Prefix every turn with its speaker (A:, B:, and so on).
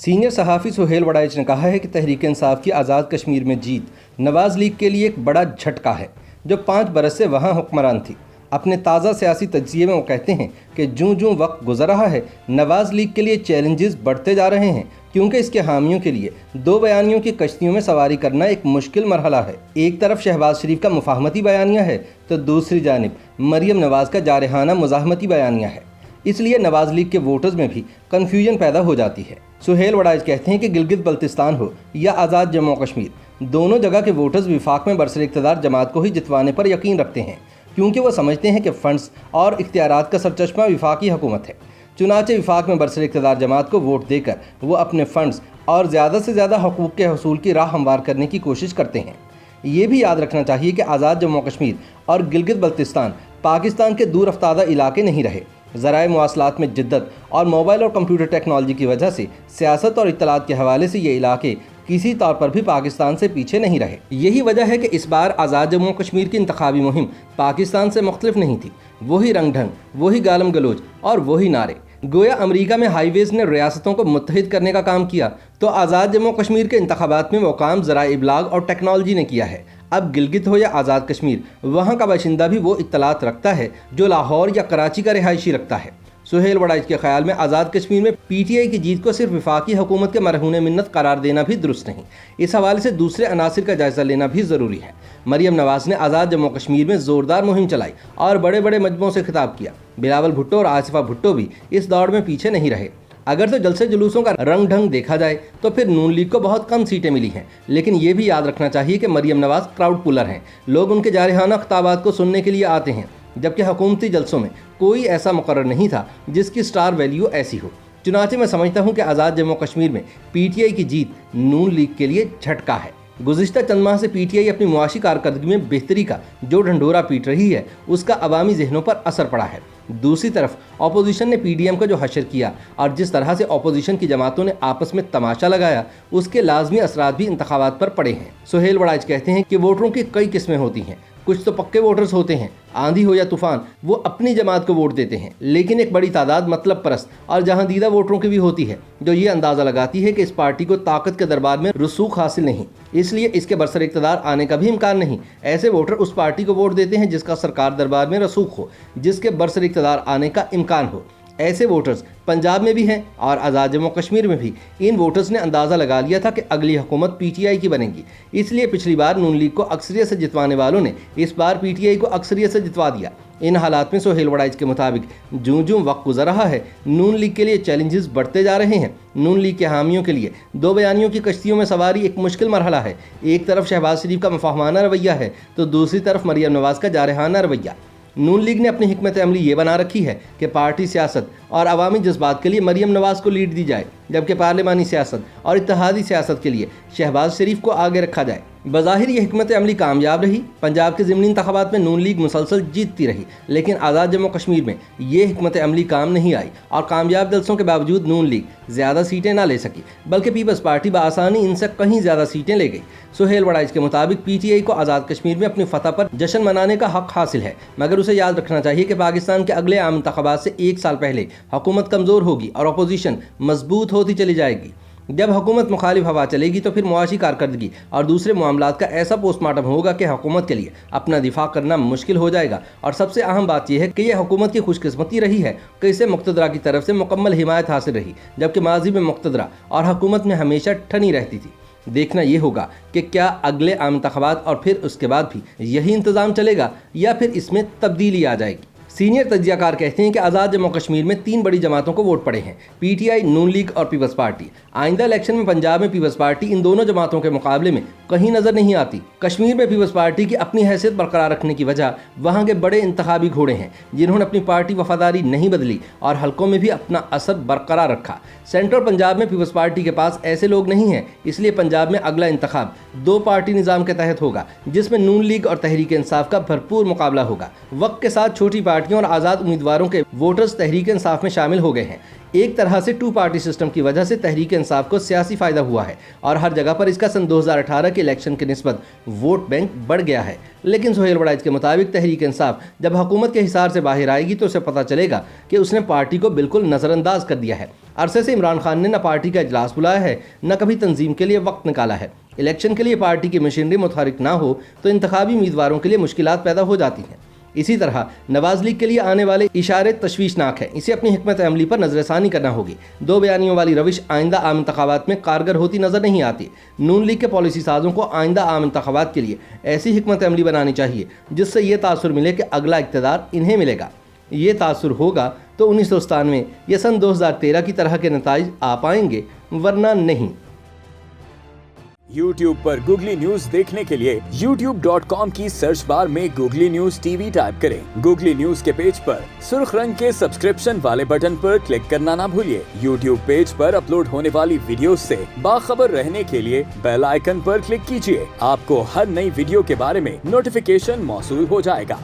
A: Senior صحافی سہیل وڑائچ نے کہا ہے کہ تحریک انصاف کی آزاد کشمیر میں جیت نواز لیگ کے لیے ایک بڑا جھٹکا ہے جو 5 برس سے وہاں حکمران تھی۔ اپنے تازہ سیاسی تجزیے میں وہ کہتے ہیں کہ جوں وقت گزر رہا ہے نواز لیگ کے لیے چیلنجز بڑھتے جا رہے ہیں، کیونکہ اس کے حامیوں کے لیے 2 بیانیوں کی کشتیوں میں سواری کرنا ایک مشکل مرحلہ ہے۔ ایک طرف شہباز شریف کا مفاہمتی بیانیہ ہے تو دوسری جانب مریم نواز کا جارحانہ مزاحمتی بیانیہ ہے۔ اس لیے نواز لیگ کے ووٹرز میں بھی کنفیوژن پیدا ہو جاتی ہے۔ سہیل وڑائچ کہتے ہیں کہ گلگت بلتستان ہو یا آزاد جموں کشمیر، دونوں جگہ کے ووٹرز وفاق میں برسر اقتدار جماعت کو ہی جتوانے پر یقین رکھتے ہیں، کیونکہ وہ سمجھتے ہیں کہ فنڈز اور اختیارات کا سرچشمہ وفاقی حکومت ہے۔ چنانچہ وفاق میں برسر اقتدار جماعت کو ووٹ دے کر وہ اپنے فنڈز اور زیادہ سے زیادہ حقوق کے حصول کی راہ ہموار کرنے کی کوشش کرتے ہیں۔ یہ بھی یاد رکھنا چاہیے کہ آزاد جموں کشمیر اور گلگت بلتستان پاکستان کے دور افتادہ علاقے نہیں رہے۔ ذرائع مواصلات میں جدت اور موبائل اور کمپیوٹر ٹیکنالوجی کی وجہ سے سیاست اور اطلاعات کے حوالے سے یہ علاقے کسی طور پر بھی پاکستان سے پیچھے نہیں رہے۔ یہی وجہ ہے کہ اس بار آزاد جموں کشمیر کی انتخابی مہم پاکستان سے مختلف نہیں تھی۔ وہی رنگ ڈھنگ، وہی گالم گلوچ اور وہی نعرے۔ گویا امریکہ میں ہائی ویز نے ریاستوں کو متحد کرنے کا کام کیا تو آزاد جموں کشمیر کے انتخابات میں وہ کام ذرائع ابلاغ اور ٹیکنالوجی نے کیا ہے۔ اب گلگت ہو یا آزاد کشمیر، وہاں کا باشندہ بھی وہ اطلاعات رکھتا ہے جو لاہور یا کراچی کا رہائشی رکھتا ہے۔ سہیل وڑائچ کے خیال میں آزاد کشمیر میں پی ٹی آئی کی جیت کو صرف وفاقی حکومت کے مرہون منت قرار دینا بھی درست نہیں، اس حوالے سے دوسرے عناصر کا جائزہ لینا بھی ضروری ہے۔ مریم نواز نے آزاد جموں کشمیر میں زوردار مہم چلائی اور بڑے مجموعوں سے خطاب کیا۔ بلاول بھٹو اور آصفہ بھٹو بھی اس دوڑ میں پیچھے نہیں رہے۔ اگر تو جلسے جلوسوں کا رنگ ڈھنگ دیکھا جائے تو پھر نون لیگ کو بہت کم سیٹیں ملی ہیں، لیکن یہ بھی یاد رکھنا چاہیے کہ مریم نواز کراؤڈ پولر ہیں۔ لوگ ان کے جارحانہ خطابات کو سننے کے لیے آتے ہیں، جبکہ حکومتی جلسوں میں کوئی ایسا مقرر نہیں تھا جس کی سٹار ویلیو ایسی ہو۔ چنانچہ میں سمجھتا ہوں کہ آزاد جموں کشمیر میں پی ٹی آئی کی جیت نون لیگ کے لیے جھٹکا ہے۔ گزشتہ چند ماہ سے پی ٹی آئی اپنی معاشی کارکردگی میں بہتری کا جو ڈھنڈورا پیٹ رہی ہے، اس کا عوامی ذہنوں پر اثر پڑا ہے۔ دوسری طرف اپوزیشن نے پی ڈی ایم کا جو حشر کیا اور جس طرح سے اپوزیشن کی جماعتوں نے آپس میں تماشا لگایا، اس کے لازمی اثرات بھی انتخابات پر پڑے ہیں۔ سہیل وڑائچ کہتے ہیں کہ ووٹروں کی کئی قسمیں ہوتی ہیں، کچھ تو پکے ووٹرز ہوتے ہیں، آندھی ہو یا طوفان وہ اپنی جماعت کو ووٹ دیتے ہیں، لیکن ایک بڑی تعداد مطلب پرست اور جہاں دیدہ ووٹروں کی بھی ہوتی ہے جو یہ اندازہ لگاتی ہے کہ اس پارٹی کو طاقت کے دربار میں رسوخ حاصل نہیں، اس لیے اس کے برسر اقتدار آنے کا بھی امکان نہیں۔ ایسے ووٹر اس پارٹی کو ووٹ دیتے ہیں جس کا سرکار دربار میں رسوخ ہو، جس کے برسر اقتدار آنے کا امکان ہو۔ ایسے ووٹرز پنجاب میں بھی ہیں اور آزاد جموں کشمیر میں بھی۔ ان ووٹرز نے اندازہ لگا لیا تھا کہ اگلی حکومت پی ٹی آئی کی بنے گی، اس لیے پچھلی بار نون لیگ کو اکثریت سے جتوانے والوں نے اس بار پی ٹی آئی کو اکثریت سے جتوا دیا۔ ان حالات میں سہیل وڑائچ کے مطابق جوں وقت گزر رہا ہے نون لیگ کے لیے چیلنجز بڑھتے جا رہے ہیں۔ نون لیگ کے حامیوں کے لیے 2 بیانیوں کی کشتیوں میں سواری ایک مشکل مرحلہ ہے۔ ایک طرف شہباز شریف کا مفاہمانہ رویہ ہے تو دوسری طرف مریم نواز کا جارحانہ رویہ۔ نون لیگ نے اپنی حکمت عملی یہ بنا رکھی ہے کہ پارٹی سیاست اور عوامی جذبات کے لیے مریم نواز کو لیڈ دی جائے، جبکہ پارلیمانی سیاست اور اتحادی سیاست کے لیے شہباز شریف کو آگے رکھا جائے۔ بظاہر یہ حکمت عملی کامیاب رہی۔ پنجاب کے ضمنی انتخابات میں نون لیگ مسلسل جیتتی رہی، لیکن آزاد جموں کشمیر میں یہ حکمت عملی کام نہیں آئی اور کامیاب جلسوں کے باوجود نون لیگ زیادہ سیٹیں نہ لے سکی، بلکہ پیپلز پارٹی بآسانی ان سے کہیں زیادہ سیٹیں لے گئی۔ سہیل وڑائچ کے مطابق پی ٹی آئی کو آزاد کشمیر میں اپنی فتح پر جشن منانے کا حق حاصل ہے، مگر اسے یاد رکھنا چاہیے کہ پاکستان کے اگلے عام انتخابات سے 1 سال پہلے حکومت کمزور ہوگی اور اپوزیشن مضبوط ہوتی چلی جائے گی۔ جب حکومت مخالف ہوا چلے گی تو پھر معاشی کارکردگی اور دوسرے معاملات کا ایسا پوسٹ مارٹم ہوگا کہ حکومت کے لیے اپنا دفاع کرنا مشکل ہو جائے گا۔ اور سب سے اہم بات یہ ہے کہ یہ حکومت کی خوش قسمتی رہی ہے کہ اسے مقتدرہ کی طرف سے مکمل حمایت حاصل رہی، جبکہ ماضی میں مقتدرہ اور حکومت میں ہمیشہ ٹھنی رہتی تھی۔ دیکھنا یہ ہوگا کہ کیا اگلے عام انتخابات اور پھر اس کے بعد بھی یہی انتظام چلے گا یا پھر اس میں تبدیلی آ جائے گی۔ سینئر تجزیہ کار کہتے ہیں کہ آزاد جموں کشمیر میں 3 بڑی جماعتوں کو ووٹ پڑے ہیں، P T I, Noon league اور پیپلز پارٹی۔ آئندہ الیکشن میں پنجاب میں پیپلز پارٹی ان دونوں جماعتوں کے مقابلے میں کہیں نظر نہیں آتی۔ کشمیر میں پیپلز پارٹی کی اپنی حیثیت برقرار رکھنے کی وجہ وہاں کے بڑے انتخابی گھوڑے ہیں جنہوں نے اپنی پارٹی وفاداری نہیں بدلی اور حلقوں میں بھی اپنا اثر برقرار رکھا۔ سینٹرل پنجاب میں پیپلز پارٹی کے پاس ایسے لوگ نہیں ہیں، اس لیے پنجاب میں اگلا انتخاب 2 پارٹی نظام کے تحت ہوگا، جس میں نون لیگ اور تحریک انصاف کا بھرپور مقابلہ ہوگا۔ وقت کے ساتھ چھوٹی پارٹیوں اور آزاد امیدواروں کے ووٹرز تحریک انصاف میں شامل ہو گئے ہیں۔ ایک طرح سے 2 پارٹی سسٹم کی وجہ سے تحریک انصاف کو سیاسی فائدہ ہوا ہے اور ہر جگہ پر اس کا سن 2018 کے الیکشن کی نسبت ووٹ بینک بڑھ گیا ہے۔ لیکن سہیل وڑائچ کے مطابق تحریک انصاف جب حکومت کے حصار سے باہر آئے گی تو اسے پتہ چلے گا کہ اس نے پارٹی کو بالکل نظر انداز کر دیا ہے۔ عرصے سے عمران خان نے نہ پارٹی کا اجلاس بلایا ہے نہ کبھی تنظیم کے لیے وقت نکالا ہے۔ الیکشن کے لیے پارٹی کی مشینری متحرک نہ ہو تو انتخابی امیدواروں کے لیے مشکلات پیدا ہو جاتی ہیں۔ اسی طرح نواز لیگ کے لیے آنے والے اشارے تشویشناک ہیں۔ اسے اپنی حکمت عملی پر نظر ثانی کرنا ہوگی۔ 2 بیانیوں والی روش آئندہ عام انتخابات میں کارگر ہوتی نظر نہیں آتی۔ نون لیگ کے پالیسی سازوں کو آئندہ عام انتخابات کے لیے ایسی حکمت عملی بنانی چاہیے جس سے یہ تاثر ملے کہ اگلا اقتدار انہیں ملے گا۔ یہ تاثر ہوگا تو 1997 یا سن 2013 کی طرح کے نتائج آ پائیں گے، ورنہ نہیں۔
B: YouTube پر گوگلی نیوز دیکھنے کے لیے youtube.com کی سرچ بار میں googly news T V type کریں۔ گوگلی نیوز کے پیج پر سرخ رنگ کے سبسکرپشن والے بٹن پر کلک کرنا نہ بھولیے۔ YouTube پیج پر اپلوڈ ہونے والی ویڈیوز سے باخبر رہنے کے لیے بیل آئیکن پر کلک کیجیے۔ آپ کو ہر نئی ویڈیو کے بارے میں نوٹیفیکیشن موصول ہو جائے گا۔